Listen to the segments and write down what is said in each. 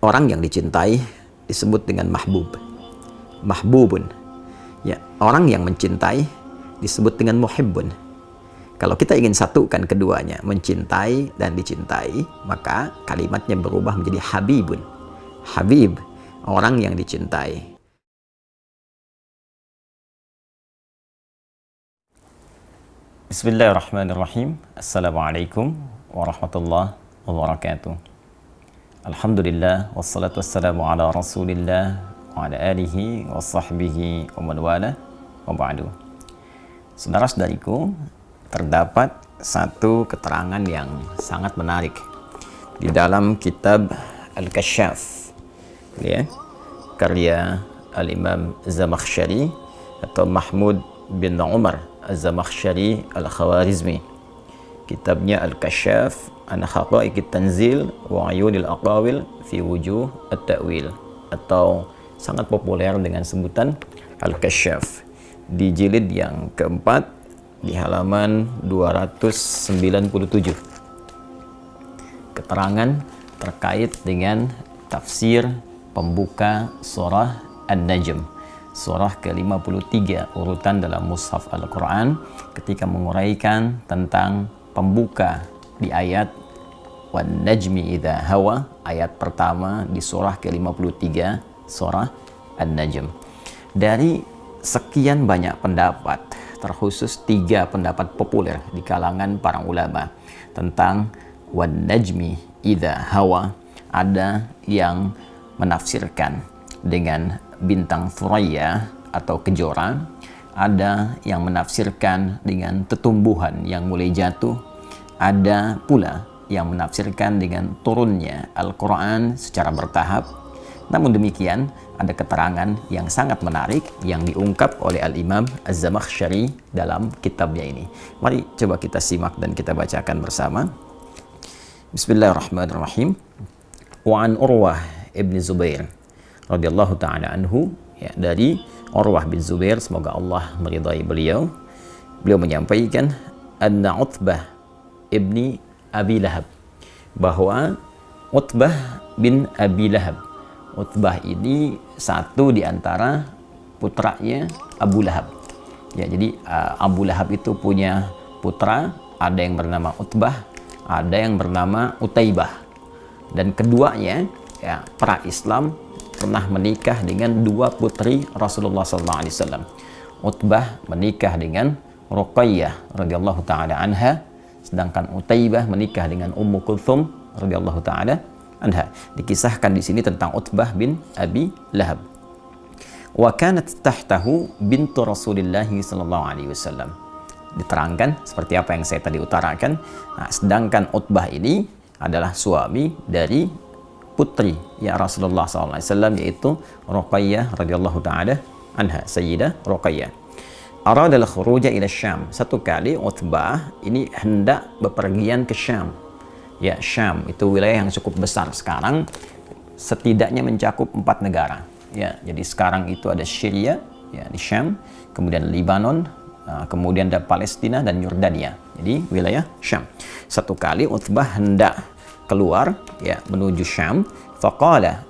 orang yang dicintai disebut dengan mahbub. Mahbubun. Ya, orang yang mencintai disebut dengan muhibbun. Kalau kita ingin satukan keduanya, mencintai dan dicintai, maka kalimatnya berubah menjadi habibun. Habib, orang yang dicintai. Bismillahirrahmanirrahim. Assalamualaikum warahmatullahi wabarakatuh. Alhamdulillah, wassalatu wassalamu ala rasulillah wa ala alihi wa sahbihi wa man wala wa ba'du. Saudara-saudariku, terdapat satu keterangan yang sangat menarik di dalam kitab Al-Kasyaf, ya, karya Al-Imam Zamakhsyari atau Mahmud bin Umar Az-Zamakhsyari Al-Khawarizmi. Kitabnya Al-Kasyaf an Haqa'iqit Tanzil wa Ayunil Aqawil fi Wujuh At-Ta'wil, atau sangat populer dengan sebutan Al-Kasyaf, di jilid yang keempat di halaman 297. Keterangan terkait dengan tafsir pembuka surah An-Najm, surah ke-53 urutan dalam mushaf Al-Quran, ketika menguraikan tentang pembuka di ayat wan najmi idza hawa, ayat pertama di surah ke-53 surah An-Najm. Dari sekian banyak pendapat, terkhusus 3 pendapat populer di kalangan para ulama tentang wan najmi idza hawa, ada yang menafsirkan dengan bintang Thuraya atau kejora, ada yang menafsirkan dengan tetumbuhan yang mulai jatuh, ada pula yang menafsirkan dengan turunnya Al-Quran secara bertahap. Namun demikian, ada keterangan yang sangat menarik yang diungkap oleh Al-Imam Az-Zamakhsyari dalam kitabnya ini. Mari coba kita simak dan kita bacakan bersama. Bismillahirrahmanirrahim. Wa an Urwah ibn Zubair radhiyallahu ta'ala anhu, ya, dari Urwah bin Zubair, semoga Allah meridai beliau. Beliau menyampaikan anna Utbah ibni Abi Lahab, bahwa Utbah bin Abi Lahab, Utbah ini satu di antara putranya Abu Lahab. Ya, jadi Abu Lahab itu punya putra, ada yang bernama Utbah, ada yang bernama Utaibah, dan keduanya, ya, pra Islam, pernah menikah dengan 2 putri Rasulullah SAW. Utbah menikah dengan Ruqayyah radhiyallahu ta'ala anha, sedangkan Utaibah menikah dengan Ummu Kulthum radhiyallahu ta'ala anha. Dikisahkan di sini tentang Utbah bin Abi Lahab. Wa kanat tahtahu bintu Rasulillah sallallahu alaihi wasallam. Diterangkan seperti apa yang saya tadi utarakan. Nah, sedangkan Utbah ini adalah suami dari putri ya Rasulullah SAW, yaitu Ruqayyah radhiyallahu ta'ala anha, Sayyidah Ruqayyah. Aradal khuruja ila Syam. Satu kali Utbah ini hendak bepergian ke Syam. Ya, Syam itu wilayah yang cukup besar sekarang, setidaknya mencakup 4 negara. Ya, jadi sekarang itu ada Syria, ya, di Syam, kemudian Lebanon, kemudian ada Palestina dan Yordania. Jadi wilayah Syam. Satu kali Utbah hendak keluar, ya, menuju Syam. Faqala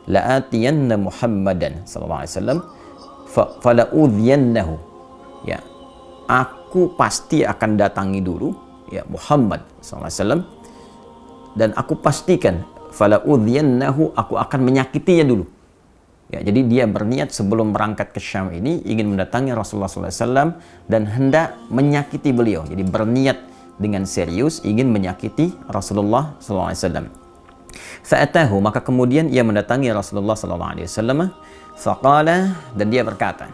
la'atiyanna Muhammadan sallallahu alaihi wasallam fala'udhiyannahu. Ya, aku pasti akan datangi dulu, ya, Muhammad sallallahu alaihi wasallam, dan aku pastikan fala'udhiyannahu, aku akan menyakitinya dulu. Ya, jadi dia berniat sebelum berangkat ke Syam ini ingin mendatangi Rasulullah sallallahu alaihi wasallam dan hendak menyakiti beliau. Jadi berniat dengan serius ingin menyakiti Rasulullah sallallahu alaihi wasallam. Fa'atahu, maka kemudian ia mendatangi Rasulullah sallallahu alaihi wasallam. Faqala, dan dia berkata,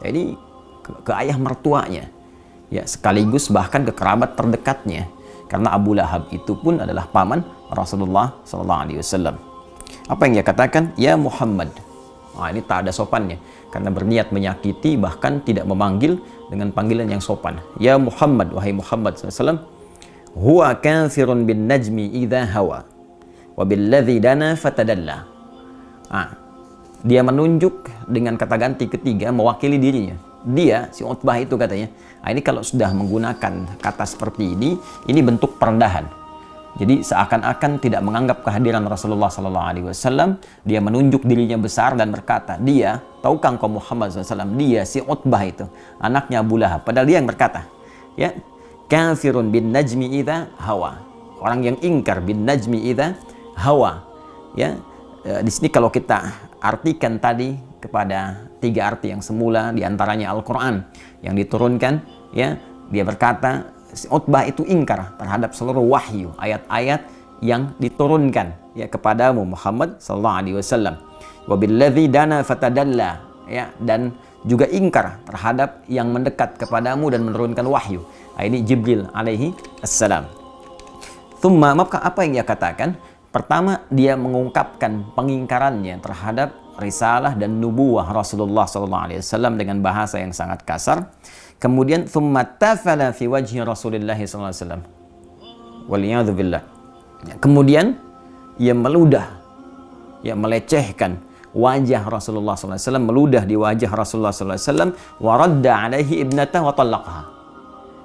jadi ke ayah mertuanya, ya, sekaligus bahkan ke kerabat terdekatnya, karena Abu Lahab itu pun adalah paman Rasulullah sallallahu alaihi wasallam. Apa yang dia katakan? Ya Muhammad. Nah, ini tak ada sopannya, karena berniat menyakiti, bahkan tidak memanggil dengan panggilan yang sopan. Ya Muhammad, wahai Muhammad sallallahu alaihi wasallam. Huwa kafirun bin najmi idza hawa wa billadzi dana fatadalla. Dia menunjuk dengan kata ganti ketiga mewakili dirinya. Dia, si Utbah itu katanya, ini kalau sudah menggunakan kata seperti ini bentuk perendahan. Jadi seakan-akan tidak menganggap kehadiran Rasulullah SAW. Dia menunjuk dirinya besar dan berkata, dia, tahukah engkau Muhammad SAW, dia si Utbah itu, anaknya Abu Lahab. Padahal dia yang berkata, ya, kafirun bin najmi idza hawa. Orang yang ingkar bin najmi idza hawa. Ya, di sini kalau kita artikan tadi kepada 3 arti yang semula, diantaranya Al-Quran yang diturunkan, ya, dia berkata, si Utbah itu ingkar terhadap seluruh wahyu, ayat-ayat yang diturunkan ya kepadamu Muhammad sallallahu alaihi wasallam. Wabilladzi dana fatadalla, ya, dan juga ingkar terhadap yang mendekat kepadamu dan menurunkan wahyu. Nah, ini Jibril alaihi assalam. Thumma, maka apa yang dia katakan? Pertama, dia mengungkapkan pengingkarannya terhadap risalah dan nubuwah Rasulullah sallallahu alaihi wasallam dengan bahasa yang sangat kasar. Kemudian thumma tafala fi wajhi Rasulullah sallallahu alaihi wasallam. Waliyadzu billah. Kemudian ia meludah, ya, melecehkan wajah Rasulullah sallallahu alaihi wasallam, meludah di wajah Rasulullah sallallahu alaihi wasallam, wa radda alaihi ibnatahu wa talaqaha.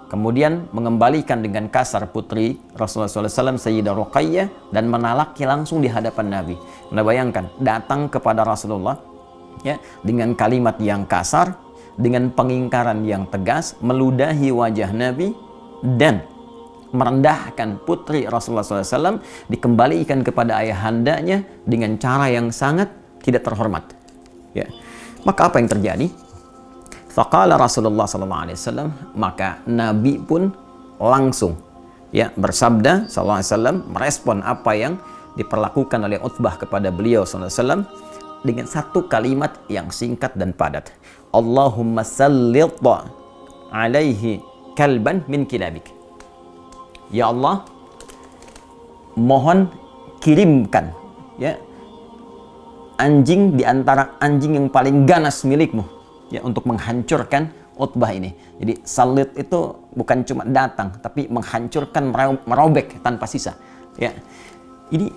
Kemudian mengembalikan dengan kasar putri Rasulullah sallallahu alaihi wasallam Sayyidah Ruqayyah dan menalaki langsung di hadapan Nabi. Anda bayangkan, datang kepada Rasulullah, ya, dengan kalimat yang kasar, dengan pengingkaran yang tegas, meludahi wajah Nabi dan merendahkan putri Rasulullah SAW, dikembalikan kepada ayahandanya dengan cara yang sangat tidak terhormat. Ya. Maka apa yang terjadi? Faqala Rasulullah SAW, maka Nabi pun langsung, ya, bersabda SAW, merespon apa yang diperlakukan oleh Utbah kepada beliau SAW dengan satu kalimat yang singkat dan padat. Allahumma sallit alaihi kalban min kilabik. Ya Allah, mohon kirimkan, ya, anjing di antara anjing yang paling ganas milikmu, ya, untuk menghancurkan Utbah ini. Jadi salit itu bukan cuma datang, tapi menghancurkan, merobek tanpa sisa. Ya, ini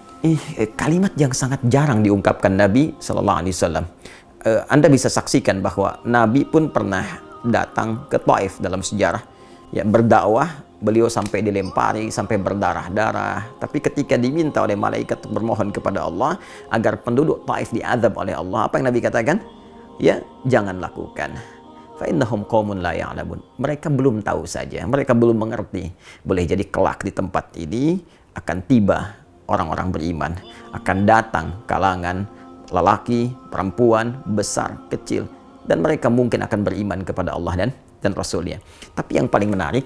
kalimat yang sangat jarang diungkapkan Nabi Sallallahu Alaihi Wasallam. Anda bisa saksikan bahwa Nabi pun pernah datang ke Taif dalam sejarah, ya, berdakwah, beliau sampai dilempari, sampai berdarah-darah. Tapi ketika diminta oleh malaikat untuk bermohon kepada Allah agar penduduk Taif diazab oleh Allah, apa yang Nabi katakan? Ya, jangan lakukan. Fa innahum qaumun la ya'lamun. Mereka belum tahu saja, mereka belum mengerti. Boleh jadi kelak di tempat ini akan tiba orang-orang beriman, akan datang kalangan lelaki, perempuan, besar, kecil, dan mereka mungkin akan beriman kepada Allah dan Rasulnya. Tapi yang paling menarik,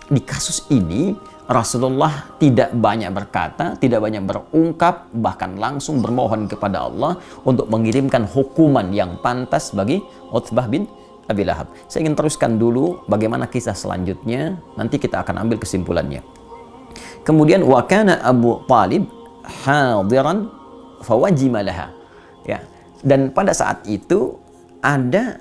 di kasus ini Rasulullah tidak banyak berkata, tidak banyak berungkap, bahkan langsung bermohon kepada Allah untuk mengirimkan hukuman yang pantas bagi Utbah bin Abi Lahab. Saya ingin teruskan dulu bagaimana kisah selanjutnya, nanti kita akan ambil kesimpulannya. Kemudian wa kana Abu Talib hadiran fawajima laha. Ya, dan pada saat itu ada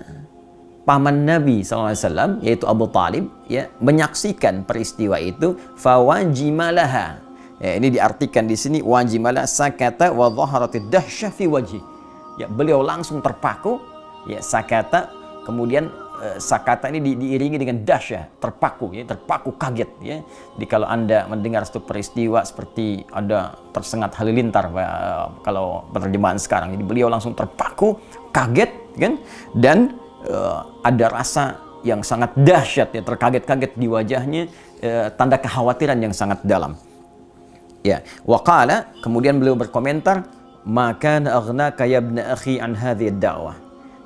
paman Nabi SAW, yaitu Abu Talib, ya, menyaksikan peristiwa itu. Fawajimalaha, ya, ini diartikan di sini wajimalah sakata wa dhaharatid dahsyah fi wajhi. Ya, beliau langsung terpaku, ya, sakata, kemudian sakata ini diiringi dengan dahsyah, terpaku, ya, terpaku, kaget, ya. Jadi kalau Anda mendengar satu peristiwa seperti ada tersengat halilintar, kalau penerjemahan sekarang, jadi beliau langsung terpaku, kaget, kan, dan ada rasa yang sangat dahsyat, ya, terkaget-kaget di wajahnya, tanda kekhawatiran yang sangat dalam. Ya, waqala, kemudian beliau berkomentar, maka aghnaka ya ibna akhi an hadhihi ad-da'wah.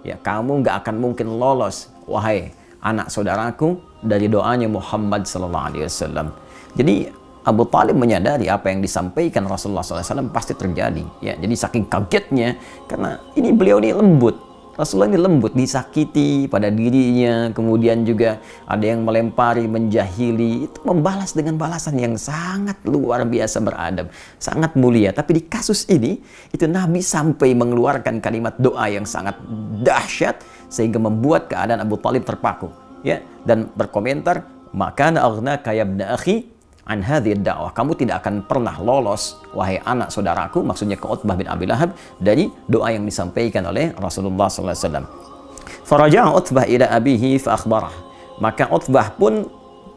Ya, kamu nggak akan mungkin lolos, wahai anak saudaraku, dari doanya Muhammad sallallahu alaihi wasallam. Jadi Abu Talib menyadari apa yang disampaikan Rasulullah SAW pasti terjadi. Ya, jadi saking kagetnya, karena ini beliau ini lembut. Rasulullah ini lembut, disakiti pada dirinya, kemudian juga ada yang melempari, menjahili, itu membalas dengan balasan yang sangat luar biasa beradab, sangat mulia. Tapi di kasus ini, itu Nabi sampai mengeluarkan kalimat doa yang sangat dahsyat, sehingga membuat keadaan Abu Talib terpaku. Ya, dan berkomentar, maka aghnaka ya ibna akhi an hadhihi ad-da'wah. Kamu tidak akan pernah lolos, wahai anak saudaraku, maksudnya ke Utbah bin Abi Lahab, dari doa yang disampaikan oleh Rasulullah sallallahu alaihi wasallam. Faraja'a Utbah ila abihi fa akhbarah. Maka Utbah pun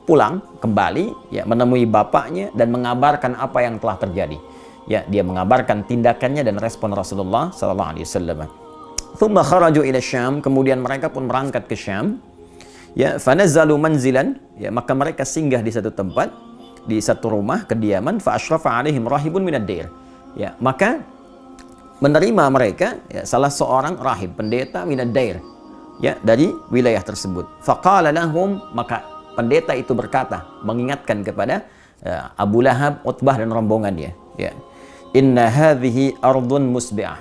pulang kembali, ya, menemui bapaknya dan mengabarkan apa yang telah terjadi. Ya, dia mengabarkan tindakannya dan respon Rasulullah sallallahu alaihi wasallam. Thumma kharaju ila Syam, kemudian mereka pun berangkat ke Syam. Ya, fanazzalu manzilan, ya, maka mereka singgah di satu tempat, di satu rumah kediaman, fa asyrafa alaihim rahibun minad dair. Ya, maka menerima mereka, ya, salah seorang rahib, pendeta minad dair, ya, dari wilayah tersebut. Faqala lahum, maka pendeta itu berkata, mengingatkan kepada Abu Lahab, Utbah dan rombongannya, ya. Inna hadhihi ardun musbi'ah.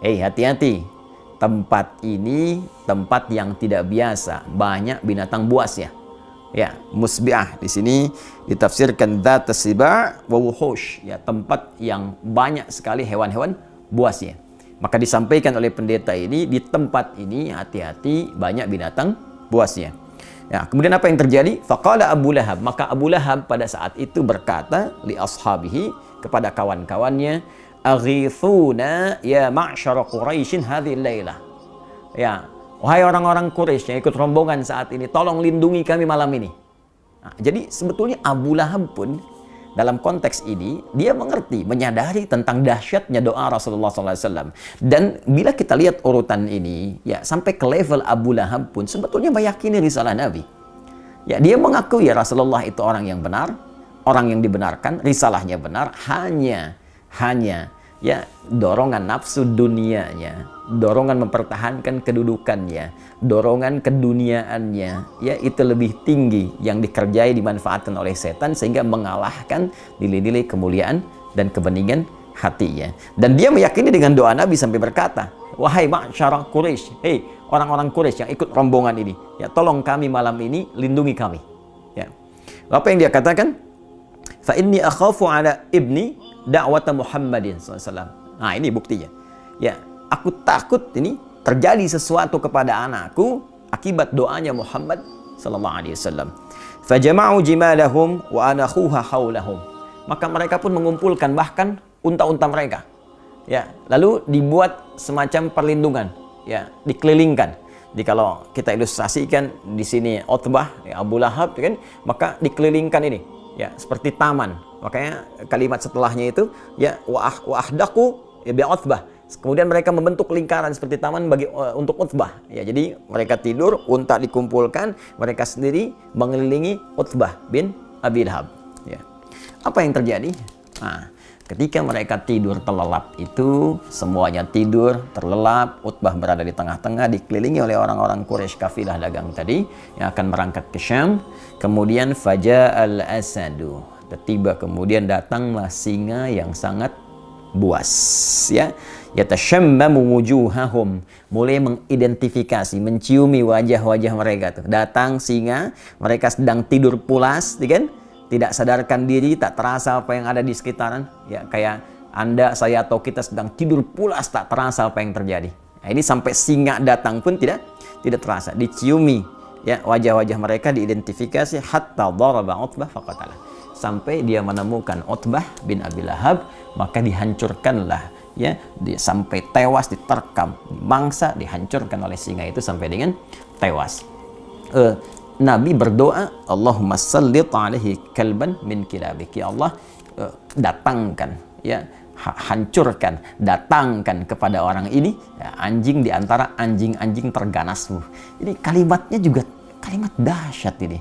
Hati-hati. Tempat ini tempat yang tidak biasa, banyak binatang buas, ya. Ya, musbi'ah di sini ditafsirkan dzat siba' wa wuhush, ya, tempat yang banyak sekali hewan-hewan buasnya. Maka disampaikan oleh pendeta ini, di tempat ini hati-hati, banyak binatang buasnya. Ya, kemudian apa yang terjadi? Faqala Abu Lahab, maka Abu Lahab pada saat itu berkata li ashabihi, kepada kawan-kawannya, aghithuna ya ma'syara Quraisyin hadhil lailah. Ya, wahai orang-orang Quraisy yang ikut rombongan saat ini, tolong lindungi kami malam ini. Nah, jadi sebetulnya Abu Lahab pun dalam konteks ini dia mengerti, menyadari tentang dahsyatnya doa Rasulullah SAW. Dan bila kita lihat urutan ini, ya, sampai ke level Abu Lahab pun sebetulnya meyakini risalah Nabi. Ya, dia mengakui ya Rasulullah itu orang yang benar, orang yang dibenarkan, risalahnya benar, hanya ya dorongan nafsu dunianya, dorongan mempertahankan kedudukannya, dorongan keduniaannya, ya, itu lebih tinggi yang dikerjai, dimanfaatkan oleh setan sehingga mengalahkan nilai-nilai kemuliaan dan kebeningan hatinya. Dan dia meyakini dengan doa Nabi sampai berkata, wahai ma'syara Quraisy, hei orang-orang Quraisy yang ikut rombongan ini, ya, tolong kami malam ini, lindungi kami. Ya. Apa yang dia katakan? Fa inni akhafu ala ibni da'wata Muhammadin SAW. Nah, ini buktinya. Ya, aku takut ini terjadi sesuatu kepada anakku akibat doanya Muhammad sallallahu alaihi wasallam. Fajama'u jimalahum wa anakhuha haulahum. Maka mereka pun mengumpulkan bahkan unta-unta mereka. Ya, lalu dibuat semacam perlindungan, ya, dikelilingkan. Jadi kalau kita ilustrasikan di sini Utbah, ya, Abu Lahab, kan, maka dikelilingkan ini, ya, seperti taman. Makanya kalimat setelahnya itu, ya, wa ahdaku ya bi Utbah. Kemudian mereka membentuk lingkaran seperti taman bagi untuk Utbah. Ya, jadi mereka tidur, unta dikumpulkan, mereka sendiri mengelilingi Utbah bin Abi Lahab. Ya. Apa yang terjadi? Nah, ketika mereka tidur terlelap itu, semuanya tidur terlelap, Utbah berada di tengah-tengah, dikelilingi oleh orang-orang Quraisy kafilah dagang tadi yang akan berangkat ke Syam. Kemudian faja'al asadu, tiba kemudian datanglah singa yang sangat buas, ya. Yatashammamu wujuhahum, mulai mengidentifikasi, menciumi wajah-wajah mereka tuh. Datang singa, mereka sedang tidur pulas, kan? Tidak sadarkan diri, tak terasa apa yang ada di sekitaran, ya, kayak Anda, saya atau kita sedang tidur pulas, tak terasa apa yang terjadi. Nah, ini sampai singa datang pun tidak terasa, diciumi, ya, wajah-wajah mereka diidentifikasi, hatta daraba Utbah faqatala, sampai dia menemukan Utbah bin Abi Lahab, maka dihancurkanlah, ya, sampai tewas, diterkam, mangsa, dihancurkan oleh singa itu sampai dengan tewas. Nabi berdoa, Allahumma sallit alaihi kalban min kilabik, ya Allah, datangkan, ya, hancurkan, datangkan kepada orang ini, ya, anjing di antara anjing-anjing terganasmu. Ini kalimatnya juga kalimat dahsyat ini.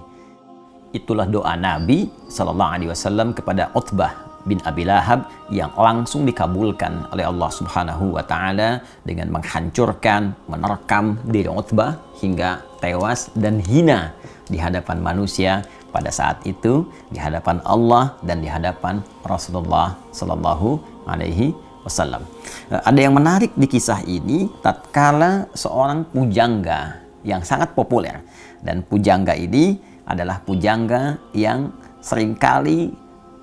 Itulah doa Nabi sallallahu alaihi wasallam kepada Utbah bin Abi Lahab yang langsung dikabulkan oleh Allah Subhanahu wa taala dengan menghancurkan, menerkam diri Utbah hingga tewas dan hina di hadapan manusia pada saat itu, di hadapan Allah dan di hadapan Rasulullah sallallahu alaihi wasallam. Ada yang menarik di kisah ini, tatkala seorang pujangga yang sangat populer, dan pujangga ini adalah pujangga yang seringkali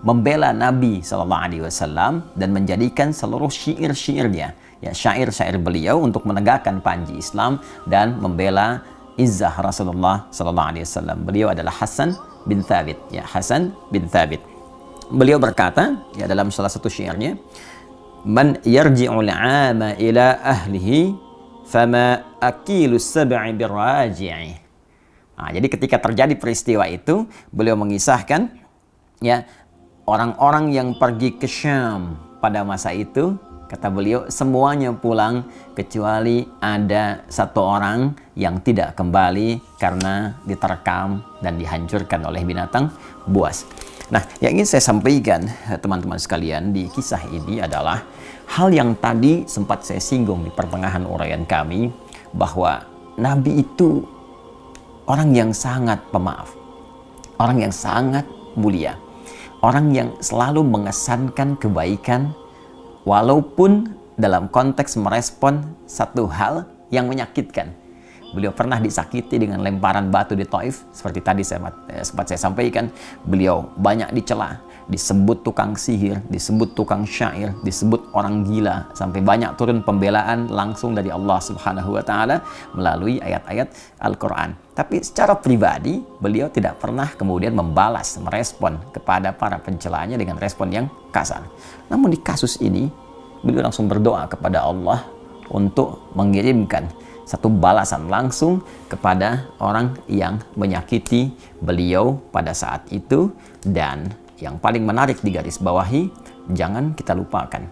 membela Nabi Sallallahu Alaihi Wasallam dan menjadikan seluruh syair-syairnya, ya, syair-syair beliau untuk menegakkan panji Islam dan membela izzah Rasulullah Sallallahu Alaihi Wasallam. Beliau adalah Hasan bin Thabit, ya, Hasan bin Thabit. Beliau berkata, ya, dalam salah satu syairnya, man yarji'ul 'ama ila ahlihi fama akilu sab'i birraji'i. Nah, jadi ketika terjadi peristiwa itu, beliau mengisahkan ya, orang-orang yang pergi ke Syam pada masa itu, kata beliau, semuanya pulang kecuali ada satu orang yang tidak kembali karena diterkam dan dihancurkan oleh binatang buas. Nah, yang ingin saya sampaikan teman-teman sekalian di kisah ini adalah hal yang tadi sempat saya singgung di pertengahan uraian kami, bahwa Nabi itu orang yang sangat pemaaf, orang yang sangat mulia, orang yang selalu mengesankan kebaikan walaupun dalam konteks merespon satu hal yang menyakitkan. Beliau pernah disakiti dengan lemparan batu di Taif, seperti tadi sempat saya sampaikan. Beliau banyak dicela, disebut tukang sihir, disebut tukang syair, disebut orang gila, sampai banyak turun pembelaan langsung dari Allah Subhanahu wa taala melalui ayat-ayat Al-Qur'an. Tapi secara pribadi beliau tidak pernah kemudian membalas, merespon kepada para pencelaannya dengan respon yang kasar. Namun di kasus ini beliau langsung berdoa kepada Allah untuk mengirimkan satu balasan langsung kepada orang yang menyakiti beliau pada saat itu. Dan yang paling menarik digarisbawahi, jangan kita lupakan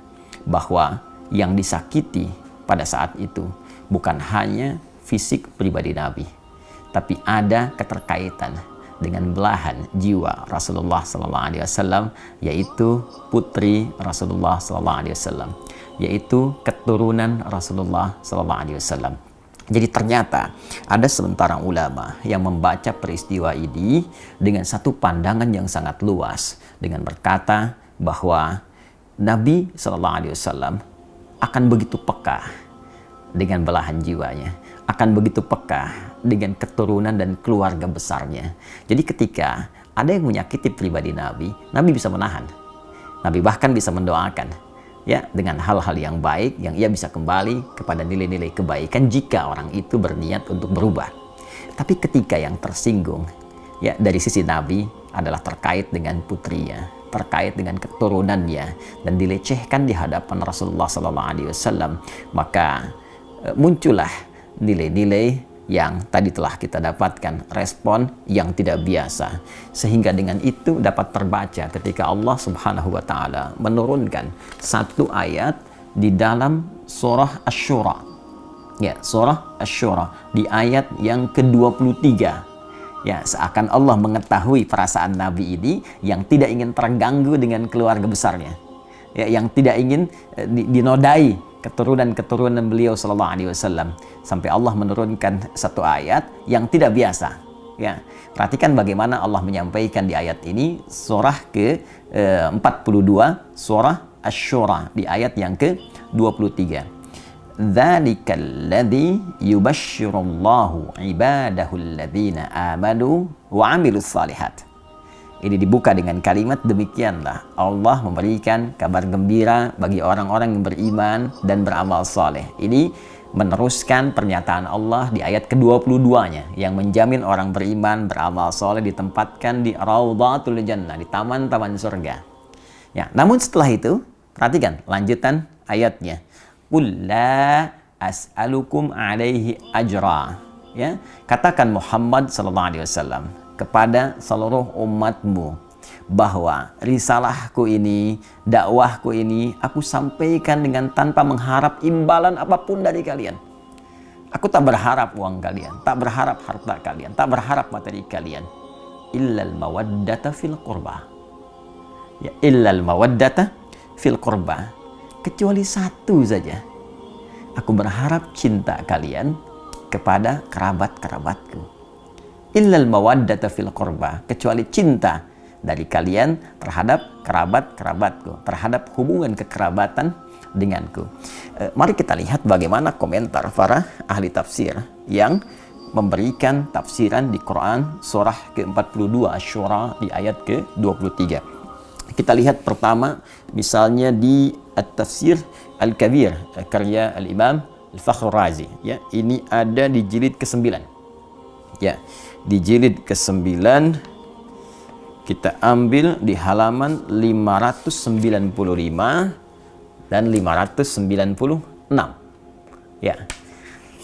bahwa yang disakiti pada saat itu bukan hanya fisik pribadi Nabi, tapi ada keterkaitan dengan belahan jiwa Rasulullah SAW, yaitu putri Rasulullah SAW, yaitu keturunan Rasulullah SAW. Jadi ternyata ada sementara ulama yang membaca peristiwa ini dengan satu pandangan yang sangat luas, dengan berkata bahwa Nabi SAW akan begitu peka dengan belahan jiwanya, akan begitu peka dengan keturunan dan keluarga besarnya. Jadi ketika ada yang menyakiti pribadi Nabi, Nabi bisa menahan. Nabi bahkan bisa mendoakan ya, dengan hal-hal yang baik yang ia bisa kembali kepada nilai-nilai kebaikan jika orang itu berniat untuk berubah. Tapi ketika yang tersinggung ya dari sisi Nabi adalah terkait dengan putrinya, terkait dengan keturunannya, dan dilecehkan di hadapan Rasulullah SAW, maka muncullah nilai-nilai yang tadi telah kita dapatkan, respon yang tidak biasa. Sehingga dengan itu dapat terbaca ketika Allah Subhanahu wa taala menurunkan satu ayat di dalam surah Asy-Syura. Ya, surah Asy-Syura di ayat yang ke-23. Ya, seakan Allah mengetahui perasaan Nabi ini yang tidak ingin terganggu dengan keluarga besarnya. Ya, yang tidak ingin dinodai keturunan beliau sallallahu alaihi wasallam, sampai Allah menurunkan satu ayat yang tidak biasa. Ya, perhatikan bagaimana Allah menyampaikan di ayat ini, surah ke-42, surah Asy-Syura di ayat yang ke-23. Dzalikal ladzi yubasysyirullahu ibadahu alladzina amanu wa 'amilus shalihat. Ini dibuka dengan kalimat demikianlah Allah memberikan kabar gembira bagi orang-orang yang beriman dan beramal soleh. Ini meneruskan pernyataan Allah di ayat ke-22-nya yang menjamin orang beriman beramal soleh ditempatkan di Raudhatul Jannah, di taman-taman surga. Ya, namun setelah itu perhatikan lanjutan ayatnya. Qul la as'alukum 'alaihi ajra. Ya, katakan Muhammad sallallahu alaihi wasallam kepada seluruh umatmu bahwa risalahku ini, dakwahku ini aku sampaikan dengan tanpa mengharap imbalan apapun dari kalian. Aku tak berharap uang kalian, tak berharap harta kalian, tak berharap materi kalian. Illal mawaddata fil qurba. Ya, illal mawaddata fil qurba. Kecuali satu saja. Aku berharap cinta kalian kepada kerabat-kerabatku. Illal mawaddata fil qurba, kecuali cinta dari kalian terhadap kerabat-kerabatku, terhadap hubungan kekerabatan denganku. Mari kita lihat bagaimana komentar para ahli tafsir yang memberikan tafsiran di Quran surah ke-42 Asy-Syura di ayat ke-23. Kita lihat pertama misalnya di At-Tafsir Al-Kabir karya Al-Imam Al-Fakhrur Razi, ya. Ini ada di jilid ke-9. Ya, di jilid ke-9 kita ambil di halaman 595 dan 596. Ya.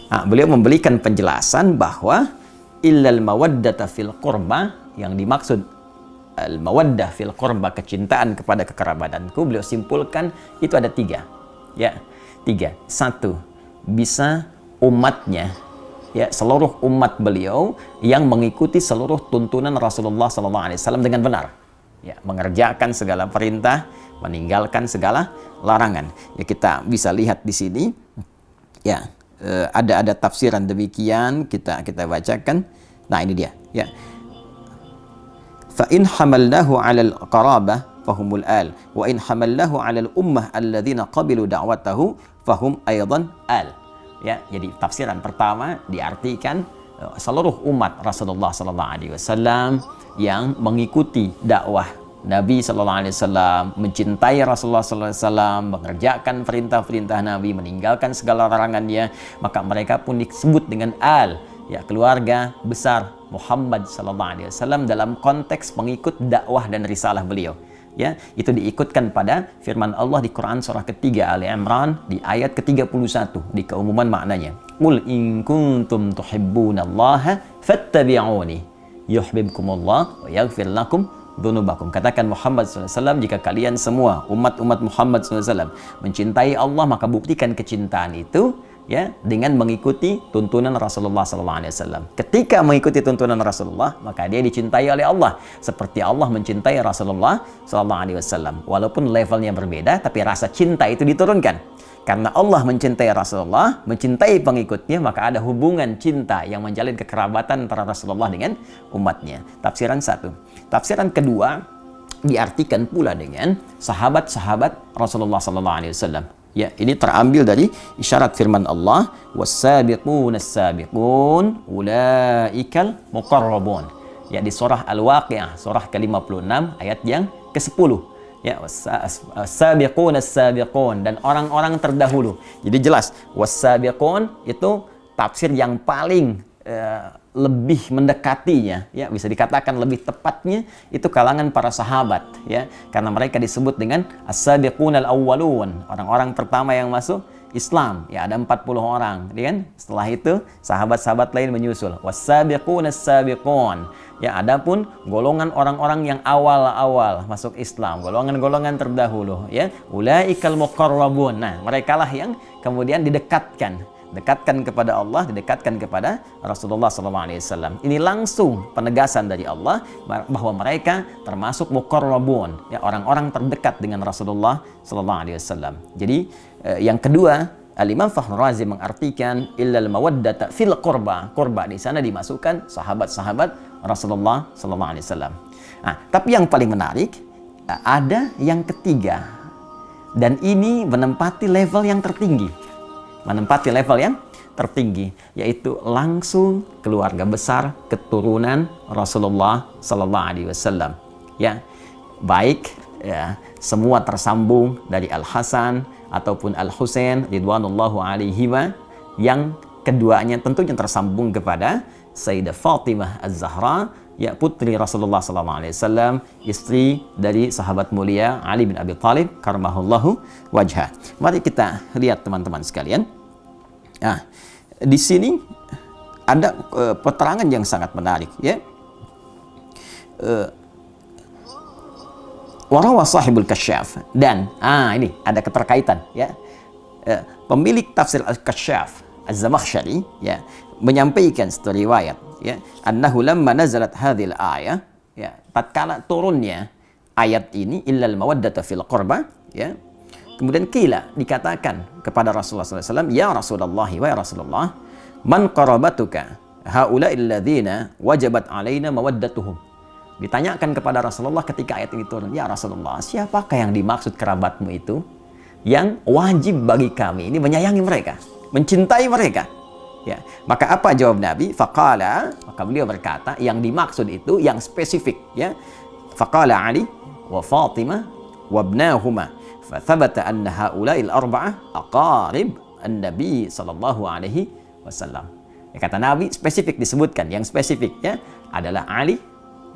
Nah, beliau memberikan penjelasan bahwa illal mawaddata fil qurba, yang dimaksud al-mawaddah fil qurba, kecintaan kepada kekerabatanku, beliau simpulkan itu ada tiga. Ya, tiga. Satu, bisa umatnya, ya, seluruh umat beliau yang mengikuti seluruh tuntunan Rasulullah SAW dengan benar, ya, mengerjakan segala perintah, meninggalkan segala larangan. Ya, kita bisa lihat di sini, ya, ada tafsiran demikian, kita bacakan. Nah, ini dia, ya. Fa in hamalnahu 'alal qarabah fahumul al, wa in hamalnahu 'alal ummah alladzina qabilu da'watahu fahum aidan al. Ya, jadi tafsiran pertama diartikan seluruh umat Rasulullah sallallahu alaihi wasallam yang mengikuti dakwah Nabi sallallahu alaihi wasallam, mencintai Rasulullah sallallahu alaihi wasallam, mengerjakan perintah-perintah Nabi, meninggalkan segala larangannya, maka mereka pun disebut dengan al, ya, keluarga besar Muhammad sallallahu alaihi wasallam dalam konteks pengikut dakwah dan risalah beliau. Ya, itu diikutkan pada firman Allah di Quran surah ketiga Ali Imran di ayat ke-31 di keumuman maknanya. Qul in kuntum tuhibbunallaha fattabi'uni yuhibbukumullah wa yaghfir lakum dzunubakum. Katakan Muhammad SAW, jika kalian semua umat-umat Muhammad SAW mencintai Allah, maka buktikan kecintaan itu, ya, dengan mengikuti tuntunan Rasulullah SAW. Ketika mengikuti tuntunan Rasulullah, maka dia dicintai oleh Allah seperti Allah mencintai Rasulullah SAW. Walaupun levelnya berbeda, tapi rasa cinta itu diturunkan. Karena Allah mencintai Rasulullah, mencintai pengikutnya, maka ada hubungan cinta yang menjalin kekerabatan antara Rasulullah dengan umatnya. Tafsiran satu. Tafsiran kedua diartikan pula dengan sahabat-sahabat Rasulullah SAW. Ya, ini terambil dari isyarat firman Allah, was-sabiqun as-sabiqun ulaikal muqarrabun. Ya, di surah Al-Waqiah, surah ke-56 ayat yang ke-10. Ya, was-sabiqun as-sabiqun, dan orang-orang terdahulu. Jadi jelas, was-sabiqun itu tafsir yang paling lebih mendekatinya, ya, bisa dikatakan lebih tepatnya itu kalangan para sahabat, ya, karena mereka disebut dengan as-sabiqunal awwalun, orang-orang pertama yang masuk Islam, ya, ada 40 orang, ya kan? Setelah itu sahabat-sahabat lain menyusul, was-sabiqunas sabiqun, ya, adapun golongan orang-orang yang awal-awal masuk Islam, golongan-golongan terdahulu, ya, ulaikal muqarrabun. Nah, merekalah yang kemudian didekatkan kepada Allah, didekatkan kepada Rasulullah SAW. Ini langsung penegasan dari Allah bahwa mereka termasuk muqarrabun, ya, orang-orang terdekat dengan Rasulullah SAW. Jadi yang kedua, Al-Imam Fakhrul Razi mengartikan illal mawaddata fil qurba. Qurba di sana dimasukkan sahabat-sahabat Rasulullah SAW. Nah, tapi yang paling menarik ada yang ketiga, dan ini menempati level yang tertinggi. Yaitu langsung keluarga besar keturunan Rasulullah sallallahu alaihi wasallam. Ya, baik, ya, semua tersambung dari Al-Hasan ataupun Al-Husain ridwanullahu alaihima, yang keduanya tentunya tersambung kepada Sayyidah Fatimah Az-Zahra, ya, putri Rasulullah sallallahu alaihi wasallam, istri dari sahabat mulia Ali bin Abi Thalib karramallahu wajhah. Mari kita lihat teman-teman sekalian. Nah, di sini ada peterangan yang sangat menarik, ya. Warawa sahibul kasyaf, dan ini ada keterkaitan, ya. Pemilik tafsir al-Kasyaf Az-Zamakhsyari, ya, menyampaikan satu riwayat, ya, annahu lamma nazalat hadhil ayah, ya, tatkala turunnya ayat ini illal mawaddata fil qurba, ya, kemudian dikatakan kepada Rasulullah SAW, ya Rasulullah, wa ya Rasulullah, man qarabatuka haula'il ladzina wajabat alaina mawaddatuhum. Ditanyakan kepada Rasulullah ketika ayat ini turun, ya Rasulullah, siapakah yang dimaksud kerabatmu itu yang wajib bagi kami ini menyayangi mereka, mencintai mereka? Ya, maka apa jawab Nabi? Faqala, maka beliau berkata, yang dimaksud itu yang spesifik, ya. Faqala Ali wa Fatimah wa ibnahuma. Fathabata anna haula'il arba'ah aqarib an-nabi sallallahu alaihi wasallam. Ya, kata Nabi spesifik disebutkan, yang spesifik, ya, adalah Ali,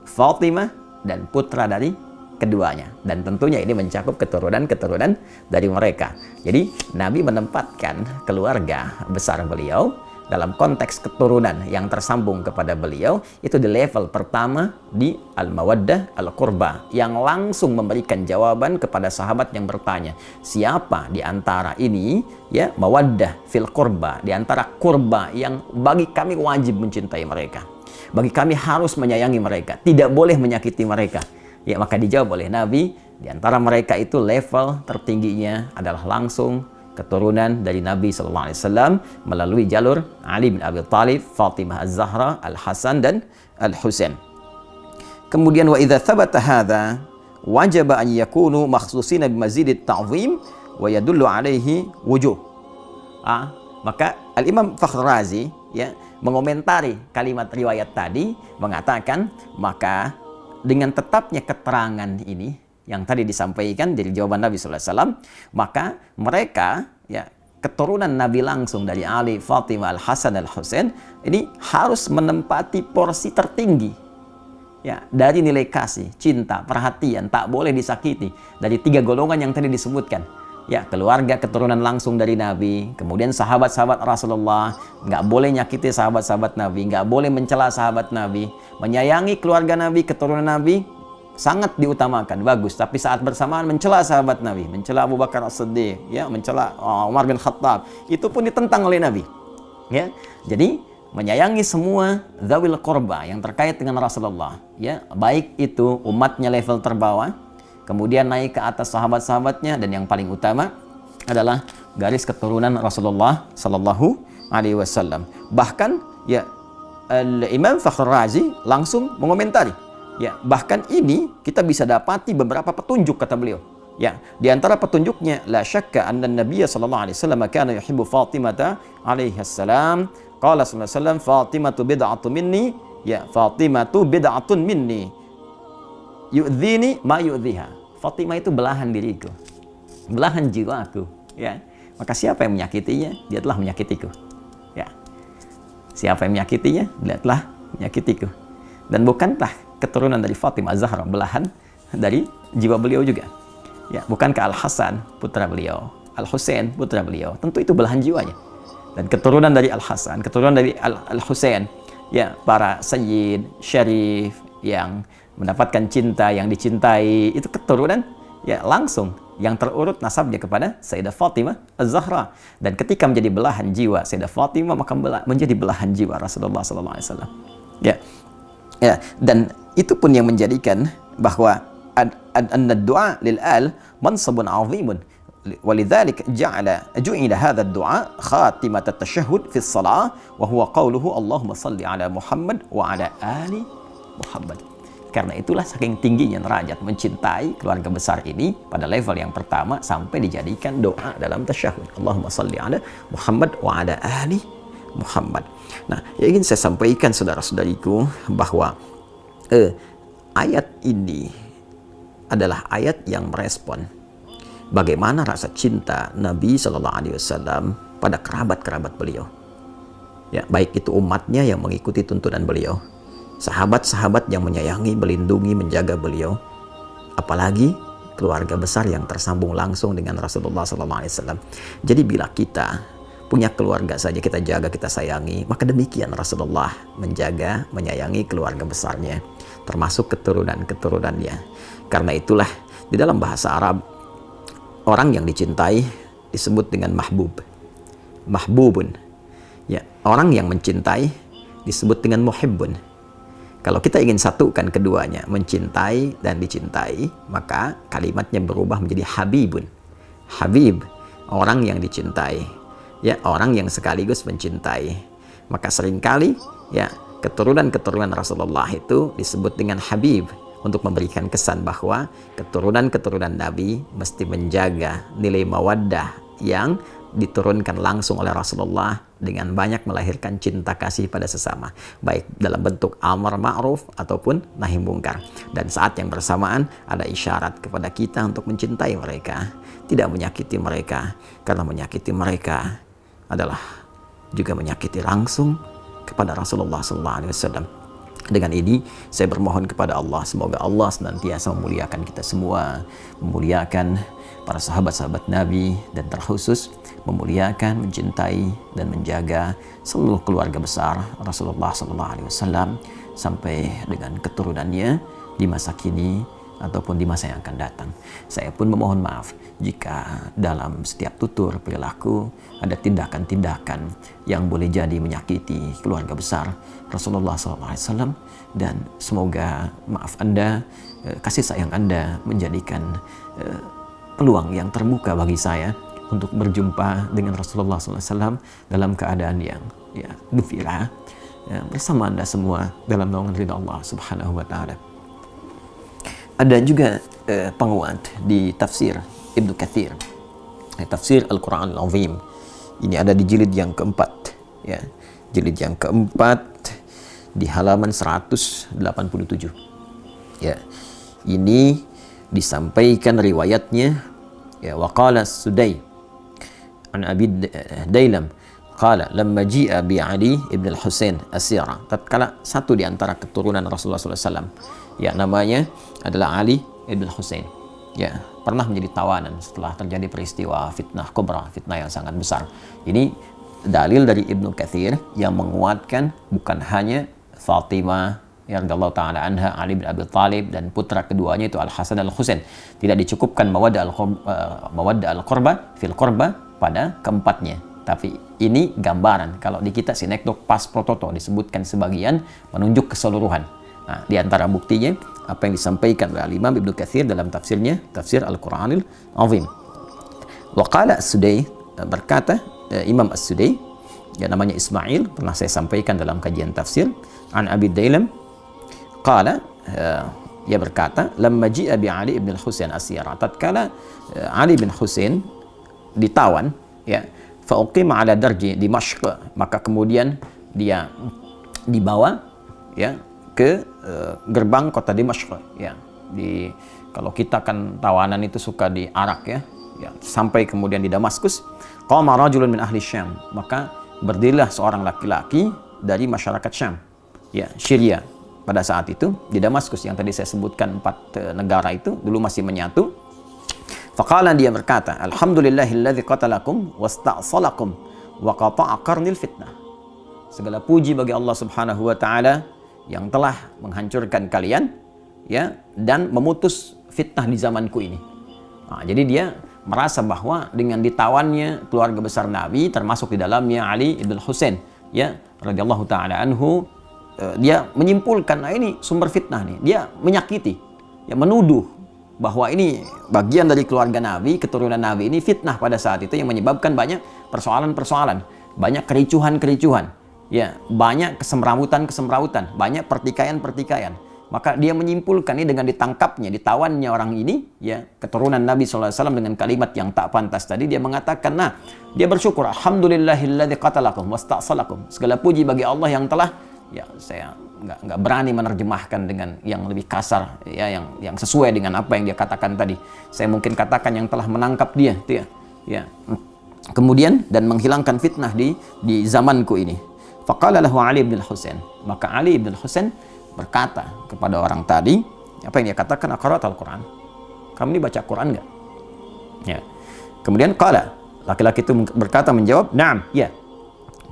Fatimah, dan putra dari keduanya. Dan tentunya ini mencakup keturunan-keturunan dari mereka. Jadi Nabi menempatkan keluarga besar beliau dalam konteks keturunan yang tersambung kepada beliau, itu di level pertama di al-mawaddah al-qurba, yang langsung memberikan jawaban kepada sahabat yang bertanya, siapa di antara ini ya mawaddah fil qurba, di antara kurba yang bagi kami wajib mencintai mereka, bagi kami harus menyayangi mereka, tidak boleh menyakiti mereka. Ya, maka dijawab oleh Nabi, di antara mereka itu level tertingginya adalah langsung keturunan dari Nabi SAW melalui jalur Ali bin Abi Thalib, Fatimah Az-Zahra, Al-Hasan dan Al-Husain. Kemudian wa idza thabata hadza wajaba an yakunu makhsusina bimazidit ta'zim wa yadullu alaihi wujuh. Maka Al-Imam Fakhr Razi ya mengomentari kalimat riwayat tadi mengatakan, maka dengan tetapnya keterangan ini yang tadi disampaikan dari jawaban Nabi SAW, maka mereka ya keturunan Nabi langsung dari Ali, Fatimah, Al-Hasan, Al-Husain ini harus menempati porsi tertinggi ya dari nilai kasih, cinta, perhatian, tak boleh disakiti dari 3 golongan yang tadi disebutkan. Ya, keluarga keturunan langsung dari Nabi, kemudian sahabat-sahabat Rasulullah, nggak boleh nyakiti sahabat-sahabat Nabi, nggak boleh mencela sahabat Nabi, menyayangi keluarga Nabi, keturunan Nabi, sangat diutamakan, bagus. Tapi saat bersamaan mencela sahabat Nabi, mencela Abu Bakar As-Siddiq, ya, mencela Umar bin Khattab, itu pun ditentang oleh Nabi. Ya, jadi menyayangi semua dzawil qurba yang terkait dengan Rasulullah, ya, baik itu umatnya level terbawah, kemudian naik ke atas sahabat-sahabatnya, dan yang paling utama adalah garis keturunan Rasulullah Sallallahu Alaihi Wasallam. Bahkan, ya, Imam Fakhr Razi langsung mengomentari. Ya, bahkan ini kita bisa dapati beberapa petunjuk kata beliau. Ya, di antara petunjuknya la syakka anna Nabiy sallallahu alaihi wasallam kana yuhibbu Fatimah alaihi salam. Qala sallallahu alaihi wasallam, Fatimatu bid'atun minni, ya, Fatimatu bid'atun minni. Yu'dhini ma yu'dhiha. Fatimah itu belahan diriku, belahan jiwaku, ya. Maka siapa yang menyakitinya, dia telah menyakitiku. Ya. Siapa yang menyakitinya, dia telah menyakitiku. Dan bukankah keturunan dari Fatimah Az-Zahra belahan dari jiwa beliau juga? Ya, bukankah Al-Hasan putra beliau, Al-Husain putra beliau, tentu itu belahan jiwanya. Dan keturunan dari Al-Hasan, keturunan dari Al-Husain, ya, para sayyid, syarif yang mendapatkan cinta, yang dicintai, itu keturunan ya langsung yang terurut nasabnya kepada Sayyidah Fatimah Az-Zahra. Dan ketika menjadi belahan jiwa Sayyidah Fatimah, maka menjadi belahan jiwa Rasulullah SAW. Ya. Ya, dan itu pun yang menjadikan bahwa ad-du'a lil al mansabun 'azimun. Walidzalik ju'ila hadha ad-du'a khatimat at-tashahhud fi as-salah wa huwa qawluhu Allahumma shalli ala Muhammad wa ala ali Muhammad. Karena itulah saking tingginya derajat mencintai keluarga besar ini pada level yang pertama sampai dijadikan doa dalam tasyahud. Allahumma shalli ala Muhammad wa ala ali Muhammad. Nah, yang ingin saya sampaikan saudara-saudariku bahwa ayat ini adalah ayat yang merespon bagaimana rasa cinta Nabi Shallallahu Alaihi Wasallam pada kerabat-kerabat beliau. Ya, baik itu umatnya yang mengikuti tuntunan beliau, sahabat-sahabat yang menyayangi, melindungi, menjaga beliau, apalagi keluarga besar yang tersambung langsung dengan Rasulullah Shallallahu Alaihi Wasallam. Jadi bila kita punya keluarga saja kita jaga, kita sayangi, maka demikian Rasulullah menjaga, menyayangi keluarga besarnya, termasuk keturunan-keturunannya. Karena itulah di dalam bahasa Arab, orang yang dicintai disebut dengan mahbub, mahbubun. Ya, orang yang mencintai disebut dengan muhibbun. Kalau kita ingin satukan keduanya, mencintai dan dicintai, maka kalimatnya berubah menjadi habibun. Habib, orang yang dicintai. Ya, orang yang sekaligus mencintai. Maka seringkali ya keturunan-keturunan Rasulullah itu disebut dengan Habib untuk memberikan kesan bahwa keturunan-keturunan Nabi mesti menjaga nilai mawaddah yang diturunkan langsung oleh Rasulullah dengan banyak melahirkan cinta kasih pada sesama, baik dalam bentuk amar ma'ruf ataupun nahi mungkar. Dan saat yang bersamaan ada isyarat kepada kita untuk mencintai mereka, tidak menyakiti mereka, karena menyakiti mereka adalah juga menyakiti langsung kepada Rasulullah SAW. Dengan ini saya bermohon kepada Allah, semoga Allah senantiasa memuliakan kita semua, memuliakan para sahabat-sahabat Nabi, dan terkhusus memuliakan, mencintai, dan menjaga seluruh keluarga besar Rasulullah SAW sampai dengan keturunannya di masa kini ataupun di masa yang akan datang. Saya pun memohon maaf jika dalam setiap tutur perilaku ada tindakan-tindakan yang boleh jadi menyakiti keluarga besar Rasulullah SAW, dan semoga maaf Anda, kasih sayang Anda menjadikan peluang yang terbuka bagi saya untuk berjumpa dengan Rasulullah SAW dalam keadaan yang gembira bersama Anda semua dalam naungan ridha Allah Subhanahu wa Ta'ala. Ada juga penguat di tafsir Ibnu Katsir, tafsir Al-Quran Al-Azim. Ini ada di jilid yang keempat, ya, jilid yang keempat di halaman 187. Ya, ini disampaikan riwayatnya, ya, waqala Sudai an Abi Dailam qala lamma ji'a bi Ali ibn al-Husain asyara. Tatkala satu di antara keturunan Rasulullah SAW, ya, namanya adalah Ali ibn al-Husain, ya, pernah menjadi tawanan setelah terjadi peristiwa fitnah kubra, fitnah yang sangat besar. Ini dalil dari Ibnu Katsir yang menguatkan bukan hanya Fatimah ya radhiyallahu taala anha, Ali bin Abi Thalib, dan putra keduanya itu Al-Hasan Al-Husain. Tidak dicukupkan mawaddah al-qurba fil qurba pada keempatnya. Tapi ini gambaran. Kalau di kita sinekdok pas prototo disebutkan sebagian, menunjuk keseluruhan. Nah, di antara buktinya apa yang disampaikan oleh Imam Ibnu Katsir dalam tafsirnya, tafsir Al-Quranil Azim. Wa qala As-Sudai, berkata Imam As-Sudai, ya, namanya Ismail, pernah saya sampaikan dalam kajian tafsir, an Abi Dailam qala, ia berkata lamma ji'a bi Ali ibn al-Husain asyara. Tatkala Ali bin Husain ditawan, ya, fa uqima ala darji Dimashq, maka kemudian dia dibawa, ya, ke gerbang kota Dimashq, ya. Kalau kita kan tawanan itu suka di Arak, ya, sampai kemudian di Damaskus. Qama rajulun min ahli Syam, maka berdirilah seorang laki-laki dari masyarakat Syam, ya, Syria. Pada saat itu di Damaskus yang tadi saya sebutkan 4 negara itu dulu masih menyatu. Faqala, dia berkata, alhamdulillahilladzi qatalakum wasta'salakum wa qata'a qarnil fitnah. Segala puji bagi Allah Subhanahu wa taala yang telah menghancurkan kalian, ya, dan memutus fitnah di zamanku ini. Nah, jadi dia merasa bahwa dengan ditawannya keluarga besar Nabi, termasuk di dalamnya Ali ibn Husain, ya, radhiyallahu taala anhu, dia menyimpulkan, nah, ini sumber fitnah nih. Dia menyakiti, ya, menuduh bahwa ini bagian dari keluarga Nabi, keturunan Nabi ini fitnah pada saat itu yang menyebabkan banyak persoalan-persoalan, banyak kericuhan-kericuhan, ya, banyak kesemrawutan-kesemrawutan, banyak pertikaian-pertikaian. Maka dia menyimpulkan ini dengan ditangkapnya, ditawannya orang ini, ya, keturunan Nabi SAW dengan kalimat yang tak pantas tadi. Dia mengatakan, nah, dia bersyukur, alhamdulillahilladzi qatalakum wasta'salakum. Segala puji bagi Allah yang telah, ya, saya nggak berani menerjemahkan dengan yang lebih kasar, ya, yang sesuai dengan apa yang dia katakan tadi. Saya mungkin katakan yang telah menangkap dia, itu, ya, ya. Kemudian dan menghilangkan fitnah di zamanku ini. Faqala lahu Ali bin Husain, maka Ali bin Husain berkata kepada orang tadi, apa yang dia katakan, aqra'ta al-Quran, kamu ini baca Quran nggak? Ya. Kemudian qala, laki-laki itu berkata, menjawab, na'am, ya.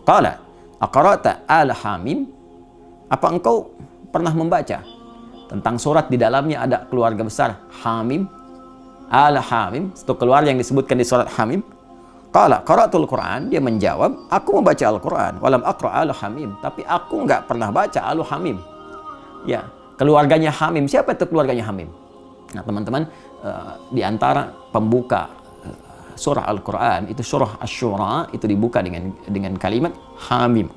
Qala, aqra'ta al-Hamim, apa engkau pernah membaca tentang surat di dalamnya ada keluarga besar Hamim, al-Hamim, satu keluarga yang disebutkan di surat Hamim? Qala qara'tul Quran, dia menjawab, aku membaca Al-Quran, walam aqra' al-Hamim, tapi aku nggak pernah baca al-Hamim. Ya, keluarganya Hamim. Siapa itu keluarganya Hamim? Nah, teman-teman, di antara pembuka surah Al-Quran itu surah Asy-Syura itu dibuka dengan kalimat Hamim.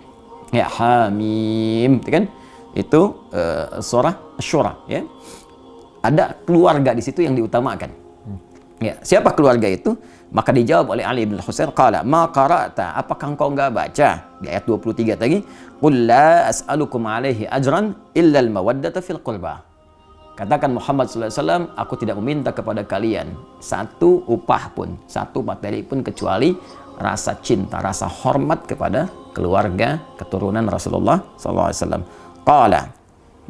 Ya, Hamim, itu kan? Itu surah Asy-Syura, ya. Ada keluarga di situ yang diutamakan. Ya, siapa keluarga itu? Maka dijawab oleh Ali bin Husain, qala ma qara'ta, apakah engkau enggak baca di ayat 23 tadi, qul la as'alukum alaihi ajran illa al-mawaddata fil qurba. Katakan Muhammad sallallahu alaihi wasallam, aku tidak meminta kepada kalian satu upah pun, satu materi pun, kecuali rasa cinta, rasa hormat kepada keluarga keturunan Rasulullah sallallahu alaihi wasallam. Qala,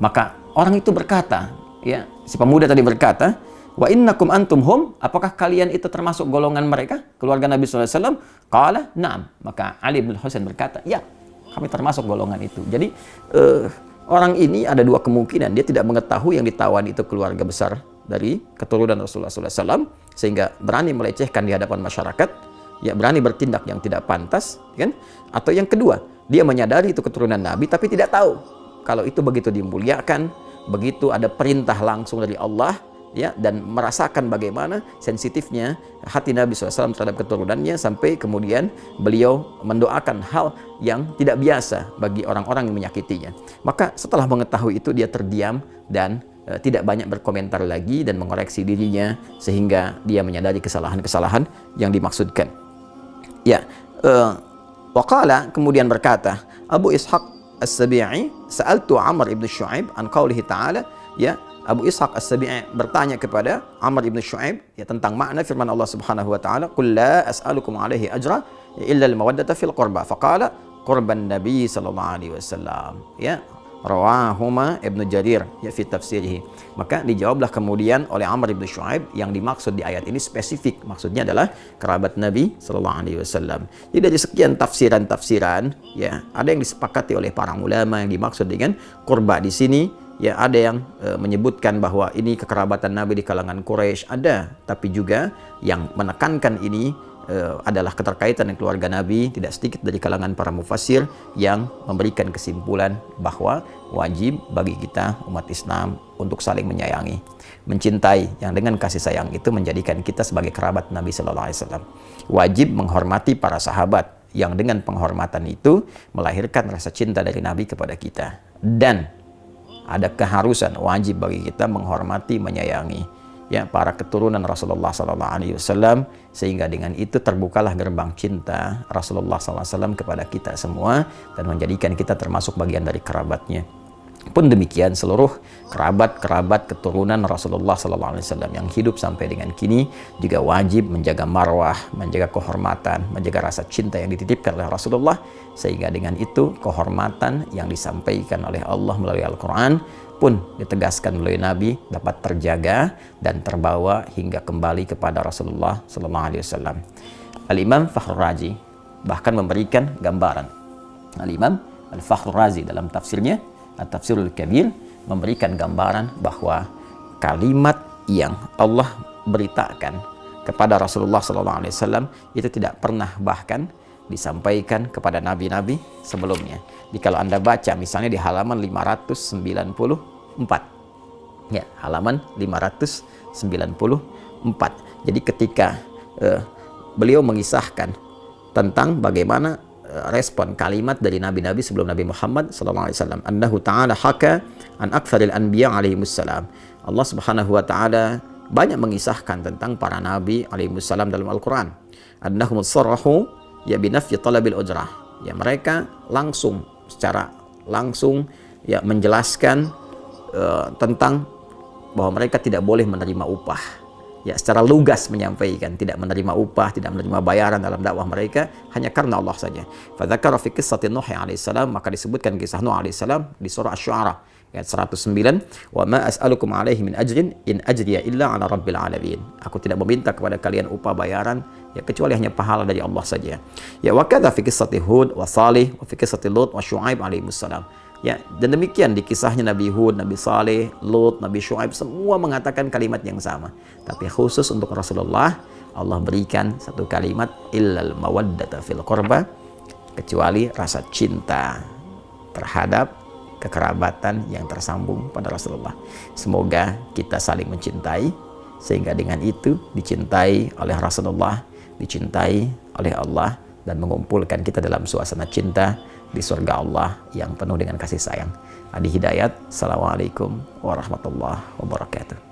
Maka orang itu berkata, ya, si pemuda tadi berkata, wa innakum antum hum, apakah kalian itu termasuk golongan mereka, keluarga Nabi SAW? Qala na'am. Maka Ali bin Husain berkata, ya, kami termasuk golongan itu. Jadi orang ini ada dua kemungkinan, dia tidak mengetahui yang ditawan itu keluarga besar dari keturunan Rasulullah SAW, sehingga berani melecehkan di hadapan masyarakat, ya, berani bertindak yang tidak pantas, kan? Atau yang kedua, dia menyadari itu keturunan Nabi tapi tidak tahu kalau itu begitu dimuliakan, begitu ada perintah langsung dari Allah, ya, dan merasakan bagaimana sensitifnya hati Nabi SAW terhadap keturunannya, sampai kemudian beliau mendoakan hal yang tidak biasa bagi orang-orang yang menyakitinya. Maka setelah mengetahui itu, dia terdiam dan tidak banyak berkomentar lagi dan mengoreksi dirinya, sehingga dia menyadari kesalahan-kesalahan yang dimaksudkan. Ya, waqala, kemudian berkata Abu Ishaq As-Sabi'i, sa'altu Amr ibn Shu'aib an qawlihi ta'ala, ya, Abu Ishaq As-Sabi'i bertanya kepada Amr ibn Shu'aib, ya, tentang makna firman Allah Subhanahu wa taala, qul la as'alukum alaihi ajra illa al-mawaddata fil qurba, faqala qurban nabi sallallahu alaihi wasallam, ya, rawahuma Ibnu Jarir, ya, fi tafsirihi. Maka dijawablah kemudian oleh Amr ibn Shu'aib, yang dimaksud di ayat ini spesifik, maksudnya adalah kerabat Nabi sallallahu alaihi wasallam. Jadi dari sekian tafsiran-tafsiran, ya, ada yang disepakati oleh para ulama yang dimaksud dengan kurba di sini, ya, ada yang menyebutkan bahwa ini kekerabatan Nabi di kalangan Quraisy, ada, tapi juga yang menekankan ini adalah keterkaitan dengan keluarga Nabi. Tidak sedikit dari kalangan para mufassir yang memberikan kesimpulan bahwa wajib bagi kita umat Islam untuk saling menyayangi, mencintai, yang dengan kasih sayang itu menjadikan kita sebagai kerabat Nabi Sallallahu Alaihi Wasallam. Wajib menghormati para sahabat, yang dengan penghormatan itu melahirkan rasa cinta dari Nabi kepada kita. Dan ada keharusan, wajib bagi kita menghormati, menyayangi, ya, para keturunan Rasulullah SAW, sehingga dengan itu terbukalah gerbang cinta Rasulullah SAW kepada kita semua, dan menjadikan kita termasuk bagian dari kerabatnya. Pun demikian seluruh kerabat-kerabat keturunan Rasulullah SAW yang hidup sampai dengan kini juga wajib menjaga marwah, menjaga kehormatan, menjaga rasa cinta yang dititipkan oleh Rasulullah, sehingga dengan itu kehormatan yang disampaikan oleh Allah melalui Al-Quran pun ditegaskan melalui Nabi dapat terjaga dan terbawa hingga kembali kepada Rasulullah SAW. Al-Imam Fakhrul Razi bahkan memberikan gambaran. Al-Imam Al-Fakhrul Razi dalam tafsirnya At-Tafsirul Kabir memberikan gambaran bahwa kalimat yang Allah beritakan kepada Rasulullah SAW itu tidak pernah bahkan disampaikan kepada nabi-nabi sebelumnya. Jadi kalau Anda baca misalnya di halaman 594, ya, halaman 594. Jadi ketika beliau mengisahkan tentang bagaimana respon kalimat dari nabi-nabi sebelum Nabi Muhammad SAW, annahu ta'ala haka an aktsaril anbiya alaihimussalam. Allah Subhanahu wa taala banyak mengisahkan tentang para nabi alaihimussalam dalam Al-Qur'an. Annahum sarrahu ya binafyi talabil ujrah. Ya, mereka secara langsung ya menjelaskan tentang bahwa mereka tidak boleh menerima upah. Ya, secara lugas menyampaikan tidak menerima upah, tidak menerima bayaran dalam dakwah mereka hanya karena Allah saja. Fadzakara fi qissati Nuh alaihissalam, maka disebutkan kisah Nuh alaihissalam di surah Asy-Syu'ara ayat 109, wa ma as'alukum alaihi min ajrin in ajriya illa ala rabbil alamin. Aku tidak meminta kepada kalian upah bayaran, ya, kecuali hanya pahala dari Allah saja. Ya, wa kadza fi qissati Hud wa Salih wa fi qissati Lut wa Syu'aib alaihissalam. Ya, dan demikian di kisahnya Nabi Hud, Nabi Saleh, Lut, Nabi Syu'aib, semua mengatakan kalimat yang sama. Tapi khusus untuk Rasulullah, Allah berikan satu kalimat, illal mawaddata fil qurba, kecuali rasa cinta terhadap kekerabatan yang tersambung pada Rasulullah. Semoga kita saling mencintai, sehingga dengan itu dicintai oleh Rasulullah, dicintai oleh Allah, dan mengumpulkan kita dalam suasana cinta di surga Allah yang penuh dengan kasih sayang. Adi Hidayat, Assalamualaikum warahmatullahi wabarakatuh.